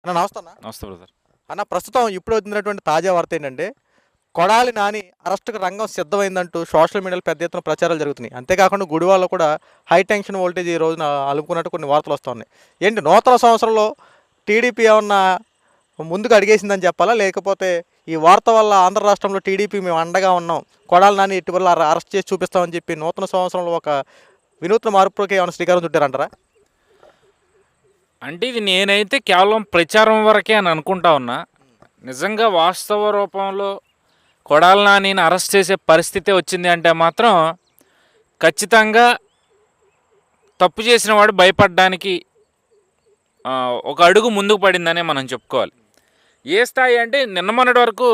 అన్న నమస్తే అన్న. నమస్తే బ్రదర్. అన్న ప్రస్తుతం ఇప్పుడు వచ్చినటువంటి తాజా వార్త ఏంటంటే కొడాలి నాని అరెస్టుకు రంగం సిద్ధమైందంటూ సోషల్ మీడియాలో పెద్ద ఎత్తున ప్రచారాలు జరుగుతున్నాయి. అంతేకాకుండా గుడివాడలో కూడా హై టెన్షన్ వోల్టేజ్ ఈ రోజున అలుపుకున్నట్టు కొన్ని వార్తలు వస్తున్నాయి. ఏంటి నూతన సంవత్సరంలో టీడీపీ ఏమన్నా ముందుకు అడిగేసిందని చెప్పాలా, లేకపోతే ఈ వార్త వల్ల ఆంధ్ర రాష్ట్రంలో టీడీపీ మేము అండగా ఉన్నాం, కొడాలి నాని ఇటీవల అరెస్ట్ చేసి చూపిస్తామని చెప్పి నూతన సంవత్సరంలో ఒక వినూత్న మార్పుకి ఏమైనా శ్రీకారం చుట్టారంటారా? అంటే ఇది నేనైతే కేవలం ప్రచారం వరకే అని అనుకుంటా ఉన్నా. నిజంగా వాస్తవ రూపంలో కొడాలి నానిని అరెస్ట్ చేసే పరిస్థితి వచ్చింది అంటే మాత్రం ఖచ్చితంగా తప్పు చేసిన వాడు భయపడడానికి ఒక అడుగు ముందుకు పడిందనే మనం చెప్పుకోవాలి. ఏ స్థాయి అంటే నిన్న మొన్నటి వరకు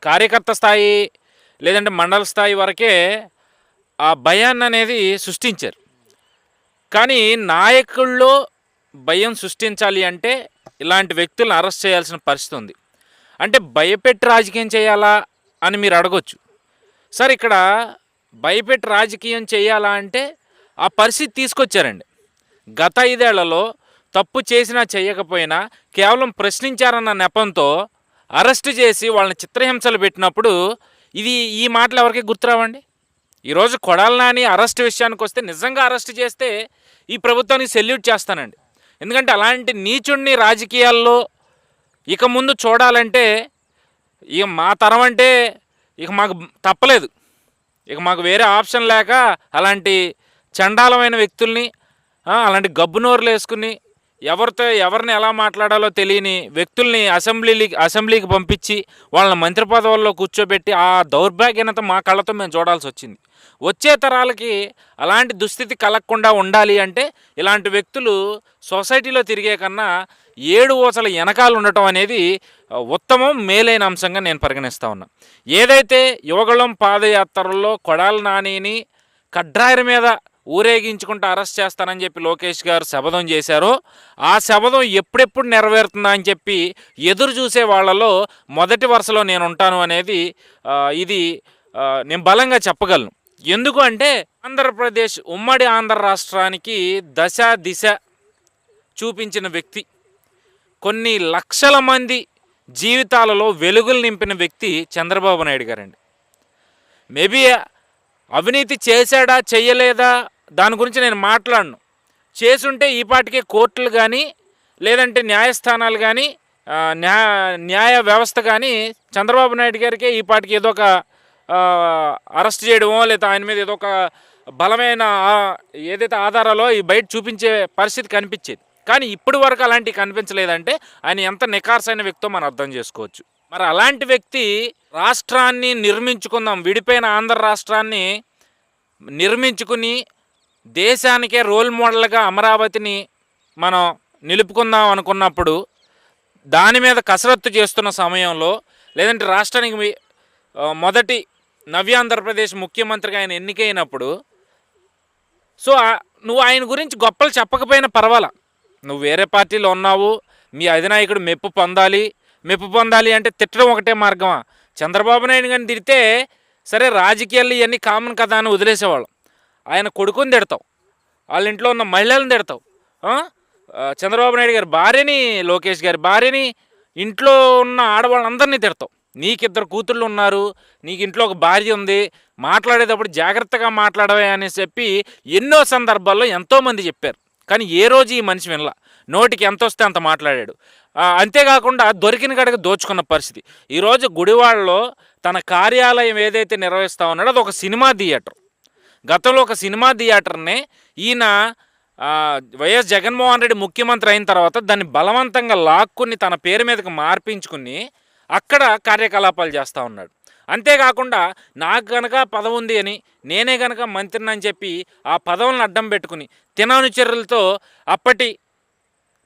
కార్యకర్త స్థాయి లేదంటే మండల స్థాయి వరకే ఆ భయాన్ని అనేది సృష్టించారు. కానీ నాయకుల్లో భయం సృష్టించాలి అంటే ఇలాంటి వ్యక్తులను అరెస్ట్ చేయాల్సిన పరిస్థితి ఉంది. అంటే భయపెట్టి రాజకీయం చేయాలా అని మీరు అడగొచ్చు. సార్, ఇక్కడ భయపెట్టి రాజకీయం చేయాలా అంటే ఆ పరిస్థితి తీసుకొచ్చారండి. గత 5 ఏళ్లలో తప్పు చేసినా చేయకపోయినా కేవలం ప్రశ్నించారన్న నెపంతో అరెస్ట్ చేసి వాళ్ళని చిత్రహింసలు పెట్టినప్పుడు ఈ మాటలు ఎవరికి గుర్తురావండి? ఈరోజు కొడాలి నాని అరెస్ట్ విషయానికి వస్తే నిజంగా అరెస్ట్ చేస్తే ఈ ప్రభుత్వానికి సెల్యూట్ చేస్తానండి. ఎందుకంటే అలాంటి నీచుణ్ణి రాజకీయాల్లో ఇక ముందు చూడాలంటే ఇక మా తరం అంటే ఇక మాకు తప్పలేదు. ఇక మాకు వేరే ఆప్షన్ లేక అలాంటి చండాలమైన వ్యక్తుల్ని, అలాంటి గబ్బునోరులు వేసుకుని ఎవరిని ఎలా మాట్లాడాలో తెలియని వ్యక్తుల్ని అసెంబ్లీకి పంపించి వాళ్ళని మంత్రి పదవుల్లో కూర్చోబెట్టి ఆ దౌర్భాగ్యత మా కళ్ళతో మేము చూడాల్సి వచ్చింది. వచ్చే తరాలకి అలాంటి దుస్థితి కలగకుండా ఉండాలి అంటే ఇలాంటి వ్యక్తులు సొసైటీలో తిరిగే కన్నా 7 ఊసల వెనకాల ఉండటం అనేది ఉత్తమం, మేలైన అంశంగా నేను పరిగణిస్తూ ఉన్నా. ఏదైతే యువగళం పాదయాత్రల్లో కొడాలి నానిని కడ్రాయర్ మీద ఊరేగించుకుంటూ అరెస్ట్ చేస్తానని చెప్పి లోకేష్ గారు శపథం చేశారో ఆ శపథం ఎప్పుడెప్పుడు నెరవేరుతుందా అని చెప్పి ఎదురు చూసే వాళ్ళలో మొదటి వరుసలో నేను ఉంటాను అనేది ఇది నేను బలంగా చెప్పగలను. ఎందుకు అంటే ఆంధ్రప్రదేశ్ ఉమ్మడి ఆంధ్ర రాష్ట్రానికి దిశ చూపించిన వ్యక్తి, కొన్ని లక్షల మంది జీవితాలలో వెలుగులు నింపిన వ్యక్తి చంద్రబాబు నాయుడు గారండి. మేబీ అవినీతి చేశాడా చెయ్యలేదా దాని గురించి నేను మాట్లాడను. చేసుంటే ఈ పాటికే కోర్టులు కానీ లేదంటే న్యాయస్థానాలు కానీ న్యాయ వ్యవస్థ కానీ చంద్రబాబు నాయుడు గారికి ఈ పాటికి ఏదో ఒక అరెస్ట్ చేయడమో లేదా ఆయన మీద ఏదో ఒక బలమైన ఏదైతే ఆధారాలో ఈ బయట చూపించే పరిస్థితి కనిపించేది. కానీ ఇప్పటి వరకు అలాంటివి కనిపించలేదంటే ఆయన ఎంత నికార్సైన వ్యక్తో మనం అర్థం చేసుకోవచ్చు. మరి అలాంటి వ్యక్తి రాష్ట్రాన్ని నిర్మించుకుందాం, విడిపోయిన ఆంధ్ర రాష్ట్రాన్ని నిర్మించుకుని దేశానికే రోల్ మోడల్గా అమరావతిని మనం నిలుపుకుందాం అనుకున్నప్పుడు దాని మీద కసరత్తు చేస్తున్న సమయంలో లేదంటే రాష్ట్రానికి మొదటి నవ్యాంధ్రప్రదేశ్ ముఖ్యమంత్రిగా ఆయన ఎన్నికైనప్పుడు నువ్వు ఆయన గురించి గొప్పలు చెప్పకపోయినా పర్వాలా, నువ్వు వేరే పార్టీలో ఉన్నావు, మీ అధినాయకుడు మెప్పు పొందాలి అంటే తిట్టడం ఒకటే మార్గమా? చంద్రబాబు నాయుడు గారిని తిడితే సరే రాజకీయాలు ఇవన్నీ కామన్ కదా అని వదిలేసేవాళ్ళం. ఆయన కొడుకుని తిడతావు, వాళ్ళ ఇంట్లో ఉన్న మహిళలను తిడతావు, చంద్రబాబు నాయుడు గారి భార్యని, లోకేష్ గారి భార్యని, ఇంట్లో ఉన్న ఆడవాళ్ళందరినీ తిడతావు. నీకు 2 కూతుళ్ళు ఉన్నారు, నీకు ఇంట్లో ఒక భార్య ఉంది, మాట్లాడేటప్పుడు జాగ్రత్తగా మాట్లాడవే అని చెప్పి ఎన్నో సందర్భాల్లో ఎంతోమంది చెప్పారు. కానీ ఏ రోజు ఈ మనిషి వినలా, నోటికి ఎంత వస్తే అంత మాట్లాడాడు. అంతేకాకుండా దొరికిన గడక దోచుకున్న పరిస్థితి. ఈరోజు గుడివాడలో తన కార్యాలయం ఏదైతే నిర్వహిస్తూ ఉన్నాడో అది ఒక సినిమా థియేటర్. గతంలో ఒక సినిమా థియేటర్ని ఈయన వైఎస్ జగన్మోహన్ రెడ్డి ముఖ్యమంత్రి అయిన తర్వాత దాన్ని బలవంతంగా లాక్కుని తన పేరు మీదకి మార్పించుకుని అక్కడ కార్యకలాపాలు చేస్తూ ఉన్నాడు. అంతేకాకుండా నాకు కనుక పదవి ఉంది అని, నేనే కనుక మంత్రిని అని చెప్పి ఆ పదవులను అడ్డం పెట్టుకుని తినానుచరులతో అప్పటి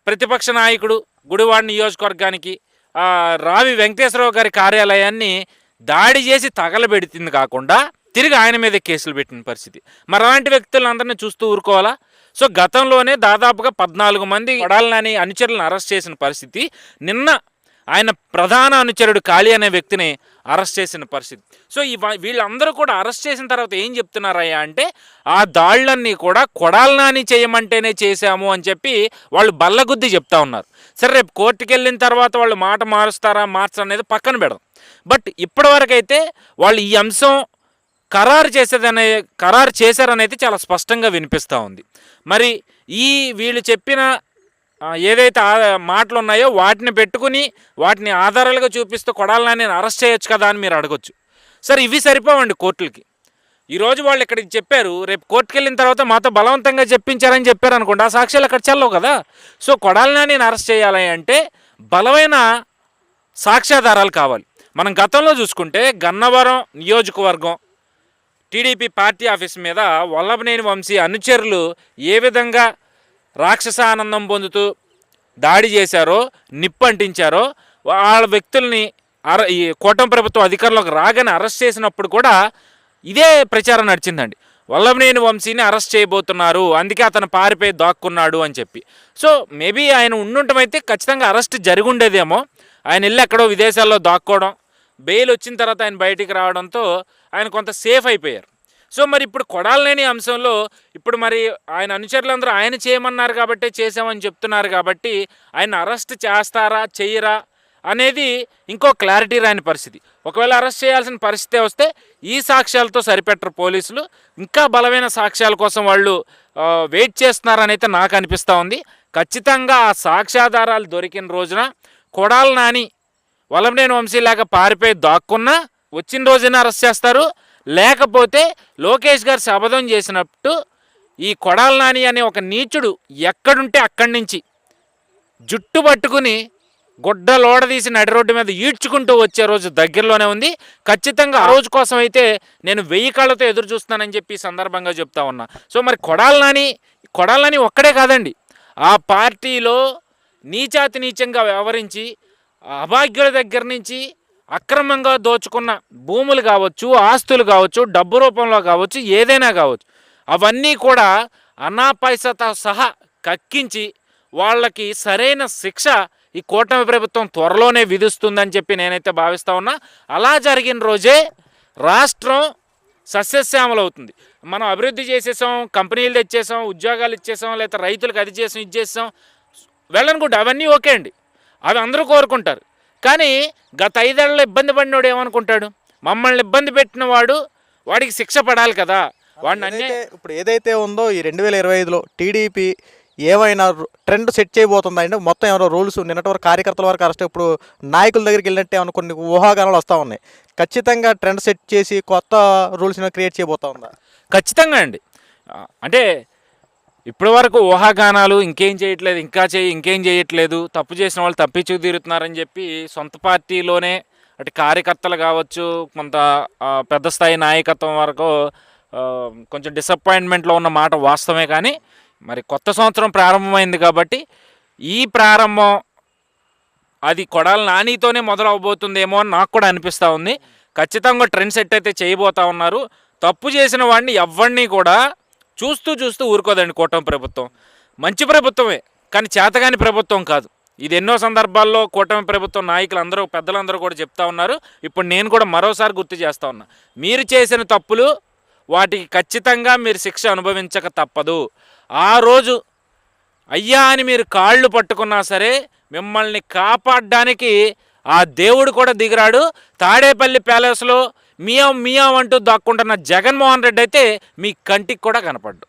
ప్రతిపక్ష నాయకుడు గుడివాడ నియోజకవర్గానికి రావి వెంకటేశ్వరరావు గారి కార్యాలయాన్ని దాడి చేసి తగలబెడుతుంది కాకుండా తిరిగి ఆయన మీద కేసులు పెట్టిన పరిస్థితి. మరి అలాంటి వ్యక్తులందరినీ చూస్తూ ఊరుకోవాలా? సో గతంలోనే దాదాపుగా 14 మంది కొడాలి నాని అనుచరులను అరెస్ట్ చేసిన పరిస్థితి. నిన్న ఆయన ప్రధాన అనుచరుడు కాళీ అనే వ్యక్తిని అరెస్ట్ చేసిన పరిస్థితి. సో వీళ్ళందరూ కూడా అరెస్ట్ చేసిన తర్వాత ఏం చెప్తున్నారయ్యా అంటే ఆ దాళ్లన్నీ కూడా కొడాలి నాని చేయమంటేనే చేశాము అని చెప్పి వాళ్ళు బల్లగుద్ది చెప్తా ఉన్నారు. సరే రేపు కోర్టుకి వెళ్ళిన తర్వాత వాళ్ళు మాట మారుస్తారా మార్చరా అనేది పక్కన పెడదాం. బట్ ఇప్పటివరకైతే వాళ్ళు ఈ అంశం ఖరారు చేశారనేది చాలా స్పష్టంగా వినిపిస్తూ ఉంది. మరి వీళ్ళు చెప్పిన ఏదైతే మాటలు ఉన్నాయో వాటిని పెట్టుకుని వాటిని ఆధారాలుగా చూపిస్తూ కొడాలి నానిని అరెస్ట్ చేయొచ్చు కదా అని మీరు అడగొచ్చు. సరే ఇవి సరిపోవండి కోర్టులకి. ఈరోజు వాళ్ళు ఇక్కడ చెప్పారు, రేపు కోర్టుకు వెళ్ళిన తర్వాత మాతో బలవంతంగా చెప్పించారని చెప్పారు అనుకోండి, ఆ సాక్ష్యాలు అక్కడ చెల్లవు కదా. సో కొడాలి నానిని అరెస్ట్ చేయాలి అంటే బలమైన సాక్ష్యాధారాలు కావాలి. మనం గతంలో చూసుకుంటే గన్నవరం నియోజకవర్గం టీడీపీ పార్టీ ఆఫీస్ మీద వల్లభనేని వంశీ అనుచరులు ఏ విధంగా రాక్షస ఆనందం పొందుతూ దాడి చేశారో, నిప్పు అంటించారో, వాళ్ళ వ్యక్తుల్ని ఈ కూటమి ప్రభుత్వం అధికారంలోకి రాగానే అరెస్ట్ చేసినప్పుడు కూడా ఇదే ప్రచారం నడిచిందండి. వల్లభనేని వంశీని అరెస్ట్ చేయబోతున్నారు, అందుకే అతను పారిపోయి దాక్కున్నాడు అని చెప్పి. సో మేబీ ఆయన ఉండుంటమైతే ఖచ్చితంగా అరెస్ట్ జరిగి ఉండేదేమో. ఆయన వెళ్ళి ఎక్కడో విదేశాల్లో దాక్కోవడం, బెయిల్ వచ్చిన తర్వాత ఆయన బయటికి రావడంతో ఆయన కొంత సేఫ్ అయిపోయారు. సో మరి ఇప్పుడు కొడాలి నాని అంశంలో ఇప్పుడు మరి ఆయన అనుచరులందరూ ఆయన చేయమన్నారు కాబట్టి చేసామని చెప్తున్నారు కాబట్టి ఆయన అరెస్ట్ చేస్తారా చెయ్యరా అనేది ఇంకో క్లారిటీ రాని పరిస్థితి. ఒకవేళ అరెస్ట్ చేయాల్సిన పరిస్థితి వస్తే ఈ సాక్ష్యాలతో సరిపెట్టరు పోలీసులు, ఇంకా బలమైన సాక్ష్యాల కోసం వాళ్ళు వెయిట్ చేస్తున్నారని అయితే నాకు అనిపిస్తూ ఉంది. ఖచ్చితంగా ఆ సాక్ష్యాధారాలు దొరికిన రోజున కొడాలి నాని వల్లభనేని వంశీ లాగా పారిపోయి దాక్కున్నా వచ్చిన రోజున అరెస్ట్ చేస్తారు. లేకపోతే లోకేష్ గారు శపథం చేసినట్టు ఈ కొడాలి నాని అనే ఒక నీచుడు ఎక్కడుంటే అక్కడి నుంచి జుట్టు పట్టుకుని గుడ్డ లోడ తీసి నడి రోడ్డు మీద ఈడ్చుకుంటూ వచ్చే రోజు దగ్గరలోనే ఉంది. ఖచ్చితంగా ఆ రోజు కోసం అయితే నేను 1000 కళ్ళతో ఎదురు చూస్తానని చెప్పి ఈ సందర్భంగా చెప్తా ఉన్నా. సో మరి కొడాలి నాని ఒక్కడే కాదండి, ఆ పార్టీలో నీచాతి నీచంగా వ్యవహరించి అభాగ్యుల దగ్గర నుంచి అక్రమంగా దోచుకున్న భూములు కావచ్చు, ఆస్తులు కావచ్చు, డబ్బు రూపంలో కావచ్చు, ఏదైనా కావచ్చు, అవన్నీ కూడా అన్నా పైసతో సహా కక్కించి వాళ్ళకి సరైన శిక్ష ఈ కూటమి ప్రభుత్వం త్వరలోనే విధిస్తుందని చెప్పి నేనైతే భావిస్తూ ఉన్నా. అలా జరిగిన రోజే రాష్ట్రం సస్యశ్యామలవుతుంది. మనం అభివృద్ధి చేసేసాం, కంపెనీలు తెచ్చేసాం, ఉద్యోగాలు ఇచ్చేసాం, లేదా రైతులకు అది చేసాం ఇది చేసాం వెళ్ళనుకుంటే అవన్నీ ఓకే అండి, అవి అందరూ కోరుకుంటారు. కానీ గత 5 ఏళ్ళలో ఇబ్బంది పడినోడు ఏమనుకుంటాడు, మమ్మల్ని ఇబ్బంది పెట్టిన వాడికి శిక్ష పడాలి కదా. వాడిని ఇప్పుడు ఏదైతే ఉందో ఈ 2025లో టీడీపీ ఏమైనా ట్రెండ్ సెట్ చేయబోతుందా అంటే మొత్తం ఎవరో రూల్స్ నిన్నటి వరకు కార్యకర్తల వరకు అరెస్ట్, ఇప్పుడు నాయకుల దగ్గరికి వెళ్ళినట్టే ఏమైనా కొన్ని ఊహాగానాలు వస్తూ ఉన్నాయి. ఖచ్చితంగా ట్రెండ్ సెట్ చేసి కొత్త రూల్స్ని క్రియేట్ చేయబోతా ఉందా? ఖచ్చితంగా అండి. అంటే ఇప్పటి వరకు ఊహాగానాలు ఇంకేం చేయట్లేదు, తప్పు చేసిన వాళ్ళు తప్పించుకు తీరుతున్నారని చెప్పి సొంత పార్టీలోనే అటు కార్యకర్తలు కావచ్చు, కొంత పెద్ద స్థాయి నాయకత్వం వరకు కొంచెం డిసప్పాయింట్మెంట్లో ఉన్న మాట వాస్తవమే. కానీ మరి కొత్త సంవత్సరం ప్రారంభమైంది కాబట్టి ఈ ప్రారంభం అది కొడాలి నానితోనే మొదలవబోతుందేమో అని నాకు కూడా అనిపిస్తూ ఉంది. ఖచ్చితంగా ట్రెండ్ సెట్ అయితే చేయబోతా ఉన్నారు. తప్పు చేసిన వాడిని ఎవరిని కూడా చూస్తూ ఊరుకోదండి కూటమి ప్రభుత్వం. మంచి ప్రభుత్వమే, కానీ చేతగాని ప్రభుత్వం కాదు. ఇది ఎన్నో సందర్భాల్లో కూటమి ప్రభుత్వం నాయకులందరూ పెద్దలందరూ కూడా చెప్తా ఉన్నారు. ఇప్పుడు నేను కూడా మరోసారి గుర్తు చేస్తూ ఉన్నా, మీరు చేసిన తప్పులు వాటికి ఖచ్చితంగా మీరు శిక్ష అనుభవించక తప్పదు. ఆ రోజు అయ్యా అని మీరు కాళ్ళు పట్టుకున్నా సరే మిమ్మల్ని కాపాడడానికి ఆ దేవుడు కూడా దిగిరాడు. తాడేపల్లి ప్యాలెస్లో మియాం అంటూ దాక్కుంటున్న జగన్మోహన్ రెడ్డి అయితే మీ కంటికి కూడా కనపడ్డు.